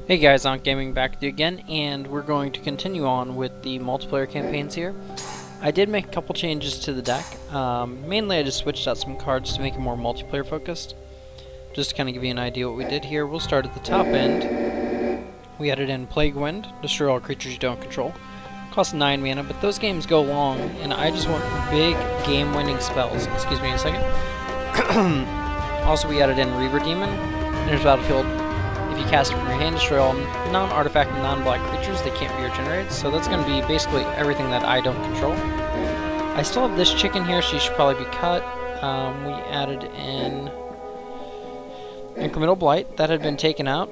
Hey guys, ankhgaming back with you again, and we're going to continue on with the multiplayer campaigns here. I did make a couple changes to the deck. Mainly I just switched out some cards to make it more multiplayer focused. Just to kind of give you an idea what we did here. We'll start at the top end. We added in Plague Wind, destroy all creatures you don't control. Costs 9 mana, but those games go long, and I just want big game-winning spells. Excuse me a second. Also, we added in Reaver Demon. Enters battlefield. If you cast it from your hand, destroy all non-artifact and non-black creatures. They can't be regenerated, so that's going to be basically everything that I don't control. I still have this chicken here. She should probably be cut. We added in Incremental Blight. That had been taken out.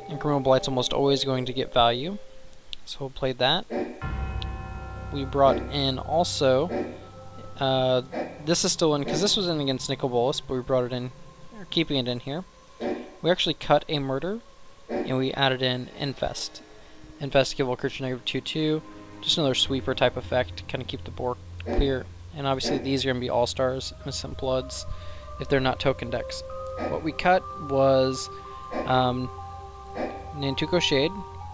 Incremental Blight's almost always going to get value, so we'll play that. We brought in also, this is still in, because this was in against Nicol Bolas, but we brought it in, or keeping it in here. We actually cut a Murder, and we added in Infest. Infest, give all creature negative 2/2, just another sweeper type effect to kind of keep the board clear. And obviously these are going to be all-stars, Innocent Bloods, if they're not token decks. What we cut was Nantuko Shade,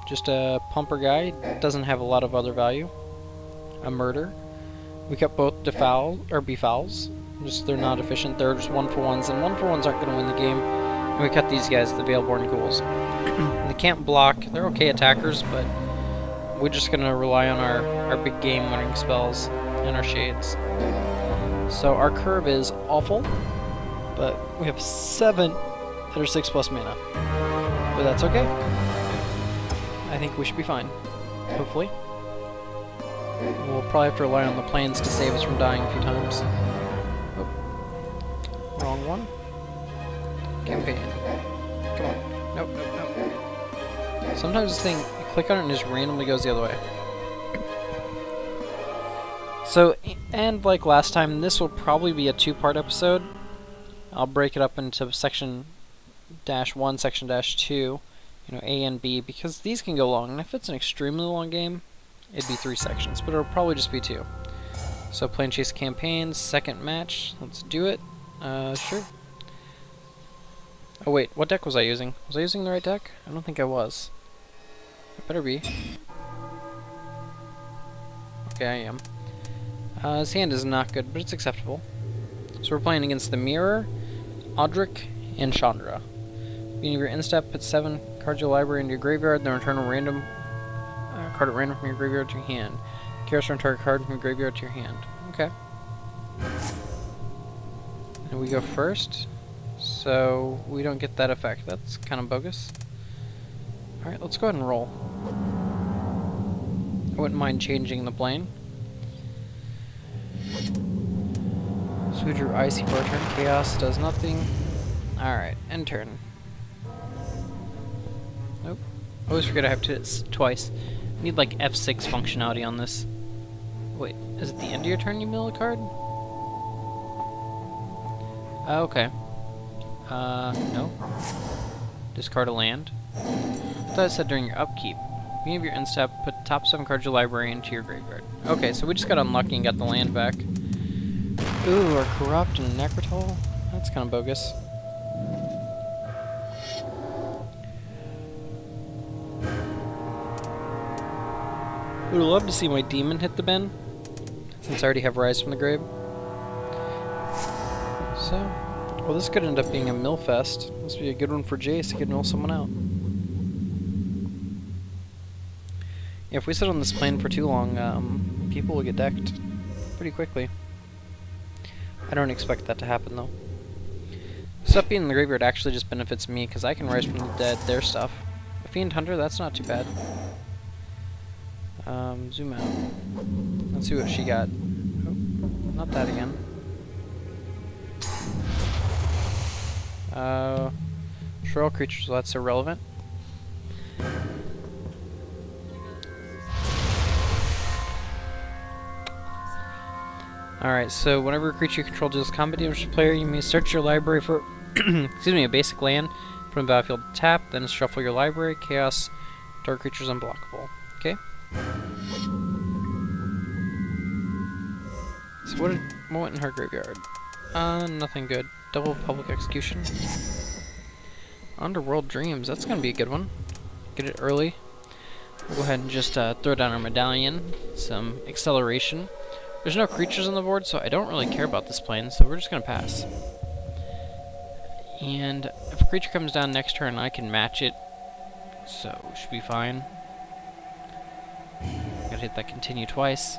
just a pumper guy, doesn't have a lot of other value. A Murder. We cut both Befouls, just they're not efficient, they're just 1-for-1s, and 1-for-1s aren't going to win the game. And we cut these guys, the Veilborn Ghouls. They can't block, they're okay attackers, but we're just going to rely on our big game winning spells and our shades. So our curve is awful, but we have 7 that are 6+ mana. But that's okay. I think we should be fine, hopefully. We'll probably have to rely on the planes to save us from dying a few times. Oh. Wrong one. Campaign. Come on. Nope, nope, nope. Sometimes this thing, you click on it and it just randomly goes the other way. So, and like last time, this will probably be a 2-part episode. I'll break it up into section -1, section -2, you know, A and B, because these can go long, and if it's an extremely long game, it'd be 3 sections, but it'll probably just be 2. So, Planechase campaigns, second match, let's do it. Sure. Oh wait, what deck was I using? Was I using the right deck? I don't think I was. It better be. Okay, I am. His hand is not good, but it's acceptable. So we're playing against the Mirror, Audric, and Chandra. Beginning of your end step, put 7 cards of your library into your graveyard, then return a random card at random from your graveyard to your hand. Chaos return target card from your graveyard to your hand. Okay. And we go first. So, we don't get that effect. That's kind of bogus. Alright, let's go ahead and roll. I wouldn't mind changing the plane. So we drew Icy for a turn. Chaos does nothing. Alright, end turn. Nope. I always forget I have to hit twice. I need like F6 functionality on this. Wait, is it the end of your turn you mill a card? Okay. No. Discard a land. I thought it said during your upkeep. Beginning of your end step, put the top 7 cards of your library into your graveyard. Okay, so we just got unlucky and got the land back. Ooh, our Corrupt and Necrotal? That's kind of bogus. Would love to see my demon hit the bin, since I already have Rise from the Grave. So, well, this could end up being a mill fest. This would be a good one for Jace. He could mill someone out. Yeah, if we sit on this plane for too long, people will get decked pretty quickly. I don't expect that to happen, though. Stuff being in the graveyard actually just benefits me, because I can Rise from the Dead their stuff. A Fiend Hunter, that's not too bad. Zoom out. Let's see what she got. Oh, not that again. Destroy all creatures, well, that's irrelevant. Alright, so whenever a creature you control deals combat damage to a player, you may search your library for excuse me, a basic land from the battlefield tap, then shuffle your library, chaos, dark creatures unblockable. Okay? So what went in her graveyard? Nothing good. Double public execution. Underworld Dreams, that's gonna be a good one. get it early. We'll go ahead and just throw down our medallion, some acceleration. There's no creatures on the board, so I don't really care about this plane, so we're just going to pass. And if a creature comes down next turn, I can match it, so we should be fine. Gotta hit that continue twice.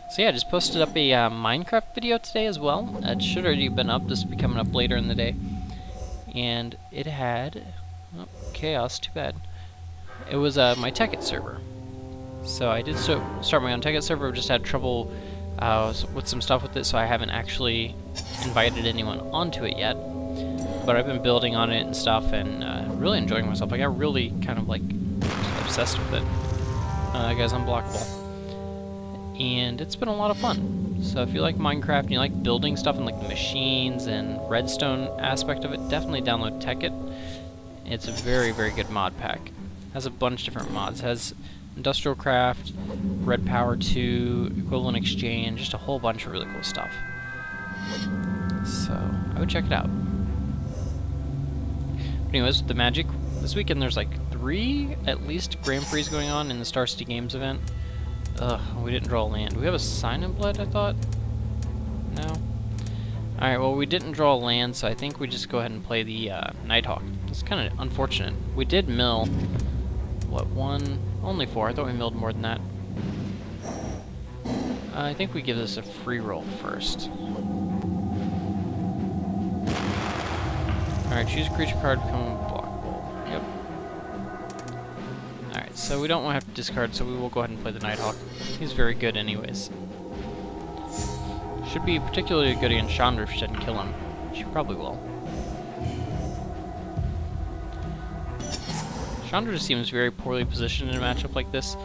So yeah, I just posted up a Minecraft video today as well. It should already been up. This will be coming up later in the day. And it had... oh, chaos, too bad. It was my Tekkit server. So I did start my own Tekkit server, just had trouble with some stuff with it, so I haven't actually invited anyone onto it yet. But I've been building on it and stuff, and really enjoying myself. I got really kind of like obsessed with it. That guy's unblockable. And it's been a lot of fun. So if you like Minecraft and you like building stuff and like the machines and redstone aspect of it, definitely download Tekkit. It's a very, very good mod pack. It has a bunch of different mods. It has Industrial Craft, Red Power 2, Equivalent Exchange, just a whole bunch of really cool stuff. So I would check it out. But anyways, with the Magic, this weekend there's like 3 at least Grand Prix going on in the Star City Games event. Ugh, we didn't draw a land. We have a Sign in Blood, I thought? No? Alright, well we didn't draw a land, so I think we just go ahead and play the Nighthawk. It's kind of unfortunate. We did mill, what, 1? Only 4. I thought we milled more than that. I think we give this a free roll first. Alright, choose a creature card, become blockable. Yep. Alright, so we don't want to have to discard, so we will go ahead and play the Nighthawk. He's very good anyways. Should be particularly good against Chandra if she doesn't kill him. She probably will. Chandra just seems very poorly positioned in a matchup like this.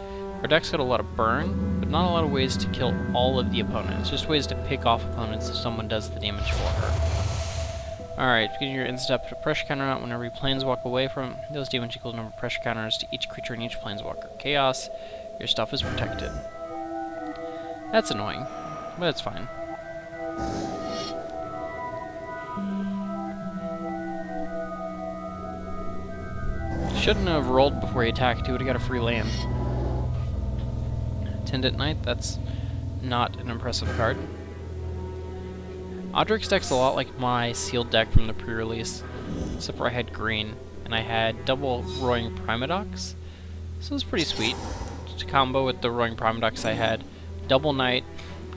Our deck's got a lot of burn, but not a lot of ways to kill all of the opponents. Just ways to pick off opponents if someone does the damage for her. Alright, getting your instant put a pressure counter out whenever you planeswalk away from those damage equal to number of pressure counters to each creature in each planeswalker. Chaos, your stuff is protected. That's annoying, but it's fine. Shouldn't have rolled before he attacked. He would have got a free land. Attendant Knight, that's not an impressive card. Audric's deck's a lot like my sealed deck from the pre-release, except for I had green, and I had double Roaring Primodox, so it was pretty sweet. Just a combo with the Roaring Primodox, I had double Knight,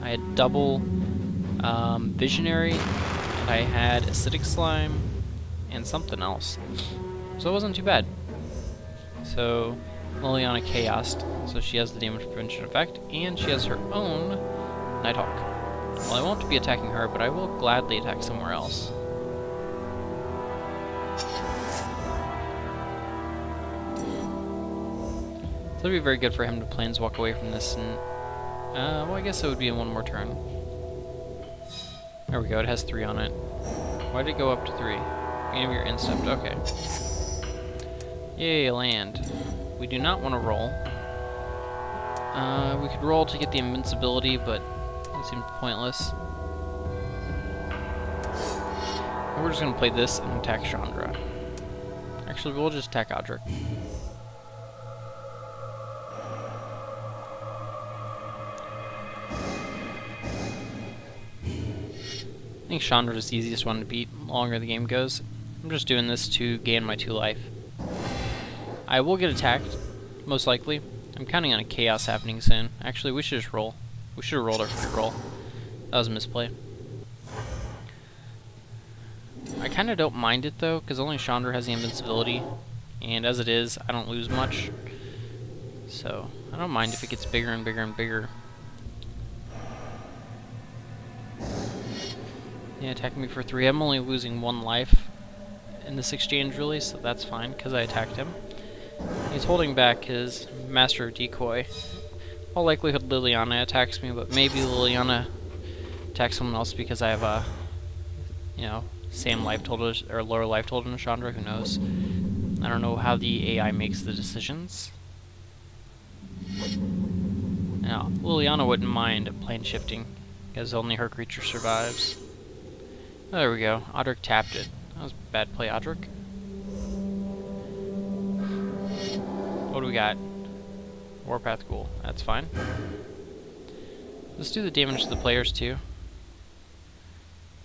I had double Visionary, and I had Acidic Slime, and something else. So it wasn't too bad. So Liliana Chaosed, so she has the damage prevention effect, and she has her own Nighthawk. Well, I won't be attacking her, but I will gladly attack somewhere else. So it'd be very good for him to planeswalk away from this, and well, I guess it would be in one more turn. There we go, it has 3 on it. Why did it go up to 3? Beginning of your end step, okay. Yay, land. We do not want to roll. We could roll to get the invincibility, but it seems pointless. We're just going to play this and attack Chandra. Actually, we'll just attack Audric. I think Chandra is the easiest one to beat the longer the game goes. I'm just doing this to gain my 2 life. I will get attacked, most likely. I'm counting on a chaos happening soon. Actually, we should just roll. We should have rolled our free roll. That was a misplay. I kind of don't mind it though, because only Chandra has the invincibility, and as it is, I don't lose much. So, I don't mind if it gets bigger and bigger and bigger. Yeah, attacking me for 3. I'm only losing 1 life in this exchange really, so that's fine, because I attacked him. He's holding back his Master of Decoy. All likelihood Liliana attacks me, but maybe Liliana attacks someone else because I have a, you know, same life total or lower life total than Chandra. Who knows? I don't know how the AI makes the decisions. Now, Liliana wouldn't mind plane shifting because only her creature survives. Oh, there we go. Audric tapped it. That was a bad play, Audric. do we got? Warpath Ghoul. That's fine. Let's do the damage to the players too.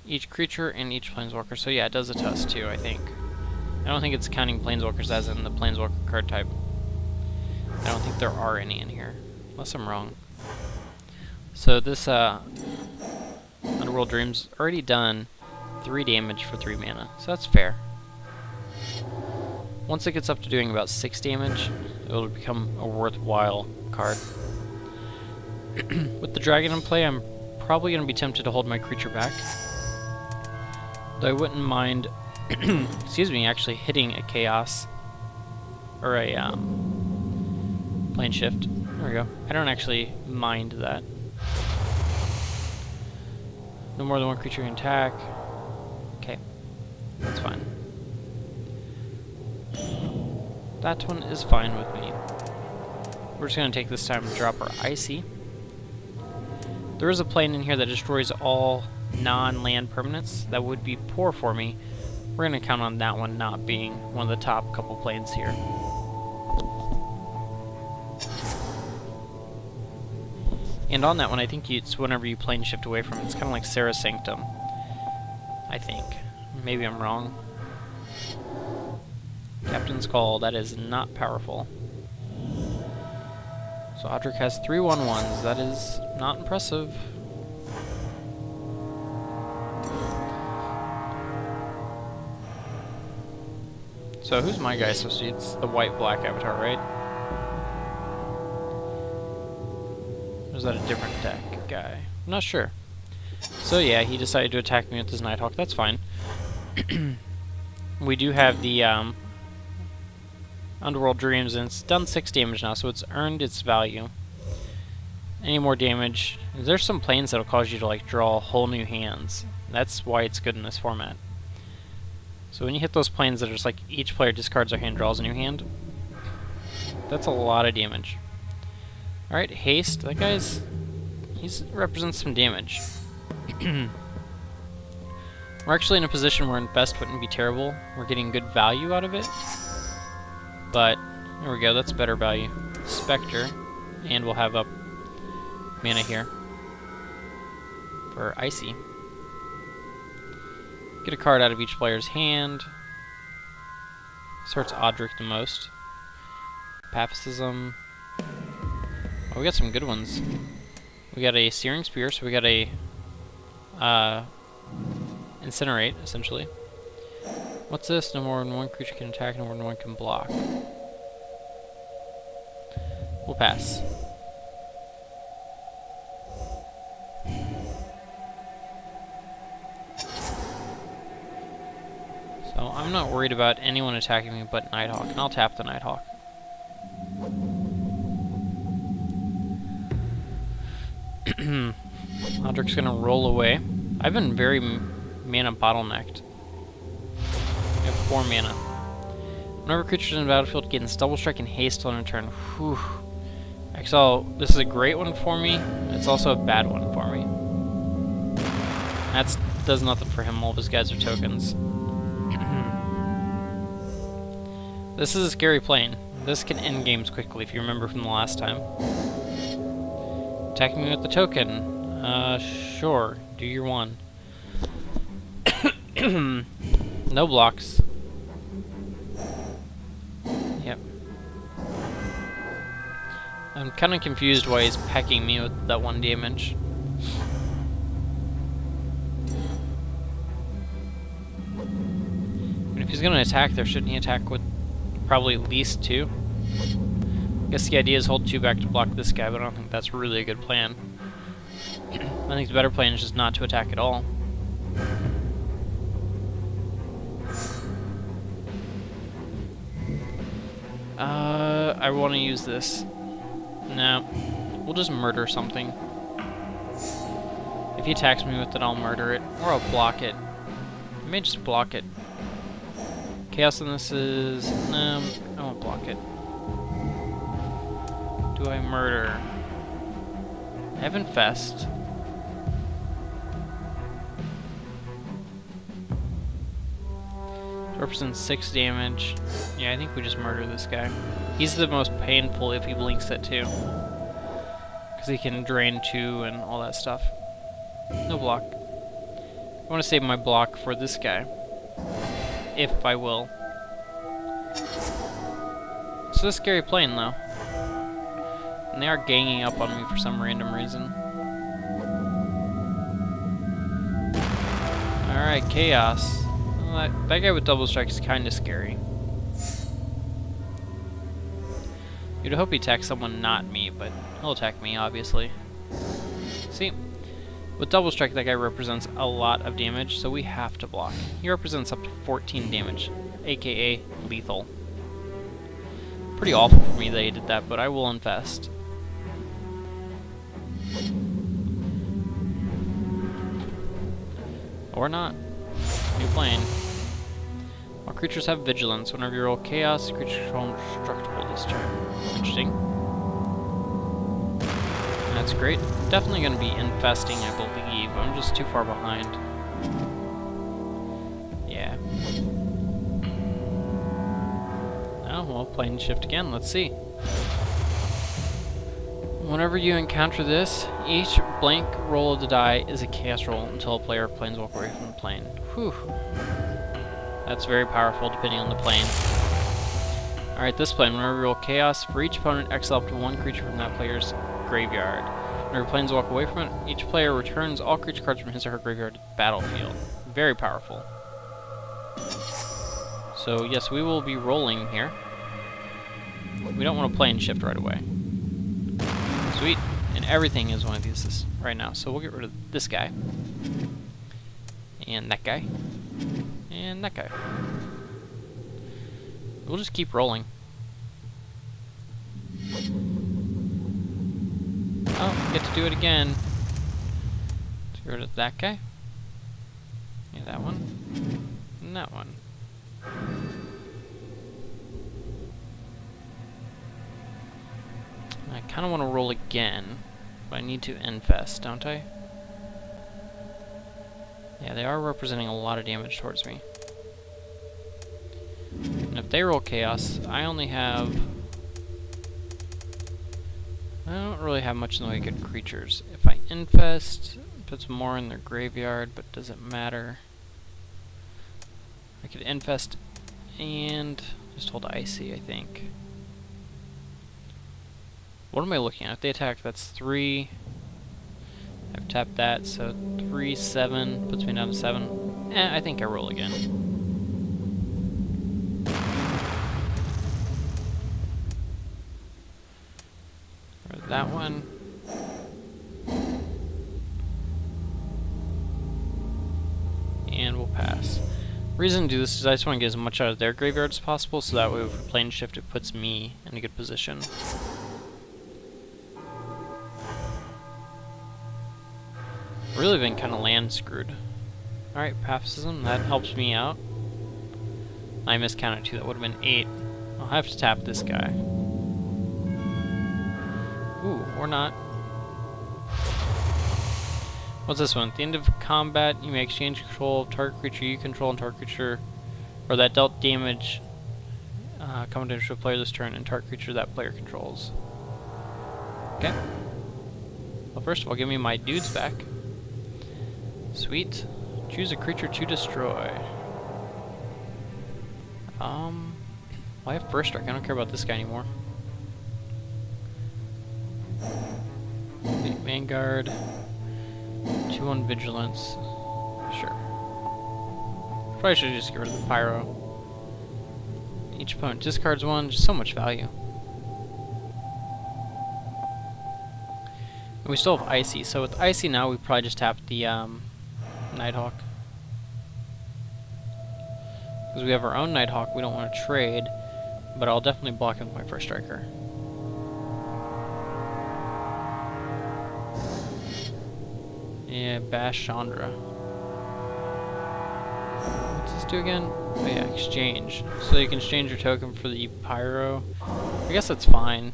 Each creature and each Planeswalker. So yeah, it does it to us too, I think. I don't think it's counting Planeswalkers as in the Planeswalker card type. I don't think there are any in here. Unless I'm wrong. So this Underworld Dream's already done 3 damage for 3 mana. So that's fair. Once it gets up to doing about 6 damage, it'll become a worthwhile card. With the dragon in play, I'm probably going to be tempted to hold my creature back. Though I wouldn't mind, excuse me, actually hitting a chaos or a plane shift. There we go. I don't actually mind that. No more than one creature can attack. Okay, that's fine. That one is fine with me. We're just going to take this time to drop our Icy. There is a plane in here that destroys all non-land permanents. That would be poor for me. We're going to count on that one not being one of the top couple planes here. And on that one, I think it's whenever you plane shift away from it. It's kind of like Sarah's Sanctum, I think. Maybe I'm wrong. Captain's Call, that is not powerful. So Audric has 3 1/1s. That is not impressive. So who's my guy supposed to be? It's the white-black avatar, right? Or is that a different deck guy? I'm not sure. So yeah, he decided to attack me with his Nighthawk. That's fine. We do have the Underworld Dreams, and it's done 6 damage now, so it's earned its value. Any more damage? There's some planes that'll cause you to like draw whole new hands. That's why it's good in this format. So when you hit those planes that are just like each player discards their hand, draws a new hand, that's a lot of damage. Alright, Haste. That guy's... he represents some damage. We're actually in a position where Infest wouldn't be terrible. We're getting good value out of it. But, there we go, that's better value. Spectre, and we'll have up mana here for Icy. Get a card out of each player's hand. Starts Audric the most. Pathficism. Oh, we got some good ones. We got a Searing Spear, so we got a Incinerate, essentially. What's this? No more than one creature can attack, no more than one can block. We'll pass. So I'm not worried about anyone attacking me but Nighthawk, and I'll tap the Nighthawk. Audric's gonna roll away. I've been very mana bottlenecked. I have 4 mana. Whenever creatures in the battlefield gains Double Strike and Haste on a turn. Whew. XL, this is a great one for me. It's also a bad one for me. That does nothing for him. All of his guys are tokens. This is a scary plane. This can end games quickly, if you remember from the last time. Attacking me with the token. Sure. Do your one. No blocks. Yep. I'm kind of confused why he's pecking me with that 1 damage. And if he's going to attack there, shouldn't he attack with probably at least 2? I guess the idea is hold 2 back to block this guy, but I don't think that's really a good plan. I think the better plan is just not to attack at all. I want to use this. No. We'll just murder something. If he attacks me with it, I'll murder it. Or I'll block it. I may just block it. Chaos in this is... no, I won't block it. Do I murder? I have Infest. Represents 6 damage. Yeah, I think we just murder this guy. He's the most painful if he blinks it too. Because he can drain 2 and all that stuff. No block. I want to save my block for this guy. If I will. It's a scary plane though. And they are ganging up on me for some random reason. Alright, Chaos. Well, that guy with double strike is kind of scary. You'd hope he attacks someone not me, but he'll attack me, obviously. See? With double strike, that guy represents a lot of damage, so we have to block. He represents up to 14 damage, aka lethal. Pretty awful for me that he did that, but I will infest. Or not. New plane. All creatures have vigilance. Whenever you roll chaos, creatures control indestructible this turn. Interesting. That's great. Definitely going to be infesting, I believe. I'm just too far behind. Yeah. Oh, well, plane shift again. Let's see. Whenever you encounter this, each blank roll of the die is a chaos roll until a player planeswalks away from the plane. Whew. That's very powerful depending on the plane. Alright, this plane, whenever you roll chaos, for each opponent, exile up to 1 creature from that player's graveyard. Whenever planes walk away from it, each player returns all creature cards from his or her graveyard to the battlefield. Very powerful. So yes, we will be rolling here. We don't want to plane shift right away. Sweet. And everything is one of these right now. So we'll get rid of this guy. And that guy. And that guy. We'll just keep rolling. Oh, get to do it again. Let's get rid of that guy. Yeah, that one. And that one. I kind of want to roll again, but I need to infest, don't I? Yeah, they are representing a lot of damage towards me. And if they roll chaos, I only have... I don't really have much in the way of good creatures. If I infest, it puts more in their graveyard, but does it matter? I could infest and just hold icy, I think. What am I looking at? If they attack, that's 3. I've tapped that, so 3, 7, puts me down to 7. I think I roll again. Or that one. And we'll pass. The reason to do this is I just want to get as much out of their graveyard as possible, so that way if we plane shift, it puts me in a good position. Really been kind of land screwed. Alright, Pacifism, that helps me out. I miscounted 2, that would have been 8. I'll have to tap this guy. Ooh, or not. What's this one? At the end of combat, you may exchange control of target creature you control and target creature, or that dealt damage coming to a player this turn and target creature that player controls. Okay. Well, first of all, give me my dudes back. Sweet. Choose a creature to destroy. Well, I have first strike. I don't care about this guy anymore. Vanguard. 2 on vigilance. Sure. Probably should just get rid of the pyro. Each opponent discards 1. Just so much value. And we still have icy. So with icy now, we probably just tap the Nighthawk. Because we have our own Nighthawk, we don't want to trade, but I'll definitely block him with my first striker. Yeah, Bash Chandra. What's this do again? Oh yeah, exchange. So you can exchange your token for the Pyro. I guess that's fine.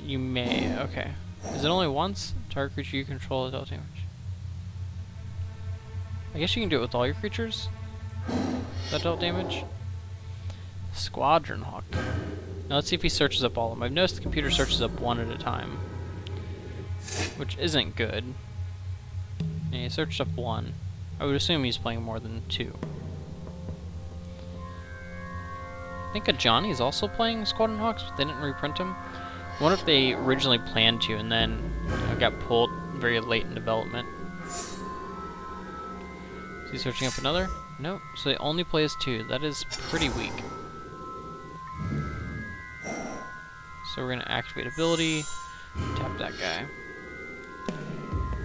You may, okay. Is it only once? Target creature you control dealt damage. I guess you can do it with all your creatures that dealt damage. Squadron Hawk. Now let's see if he searches up all of them. I've noticed the computer searches up one at a time, which isn't good. Yeah, he searched up one. I would assume he's playing more than two. I think Johnny's also playing Squadron Hawks, but they didn't reprint him. I wonder if they originally planned to and then got pulled very late in development. Is he searching up another? Nope. So they only play as two. That is pretty weak. So we're going to activate ability, tap that guy.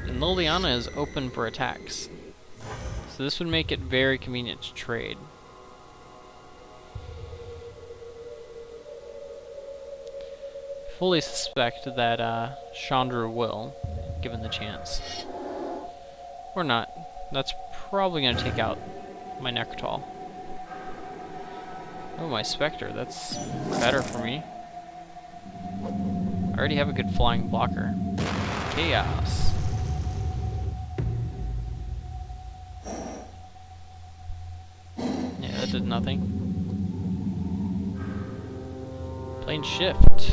And Liliana is open for attacks. So this would make it very convenient to trade. Fully suspect that Chandra will, given the chance. Or not. That's probably going to take out my Necrotal. Oh, my Spectre. That's better for me. I already have a good flying blocker. Chaos. Yeah, that did nothing. Plane shift.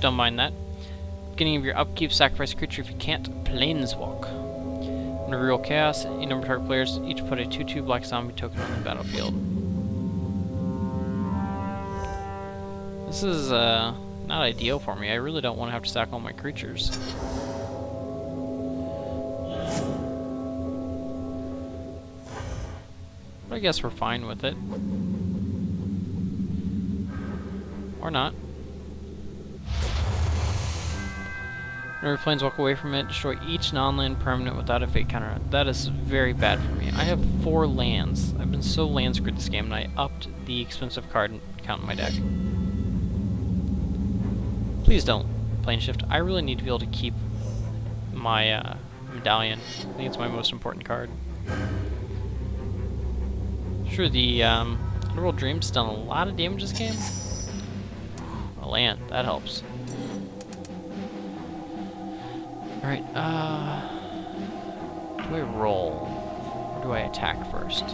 Don't mind that. Beginning of your upkeep, sacrifice a creature if you can't planeswalk. When real chaos, a number of target players each put a 2/2 black zombie token on the battlefield. This is not ideal for me. I really don't want to have to stack all my creatures. But I guess we're fine with it. Or not. Whenever planes walk away from it, destroy each non-land permanent without a fate counter. That is very bad for me. I have 4 lands. I've been so land screwed this game, and I upped the expensive card count in my deck. Please don't plane shift. I really need to be able to keep my medallion. I think it's my most important card. Sure, the Underworld Dream's done a lot of damage this game. A land, that helps. Alright, do I roll? Or do I attack first?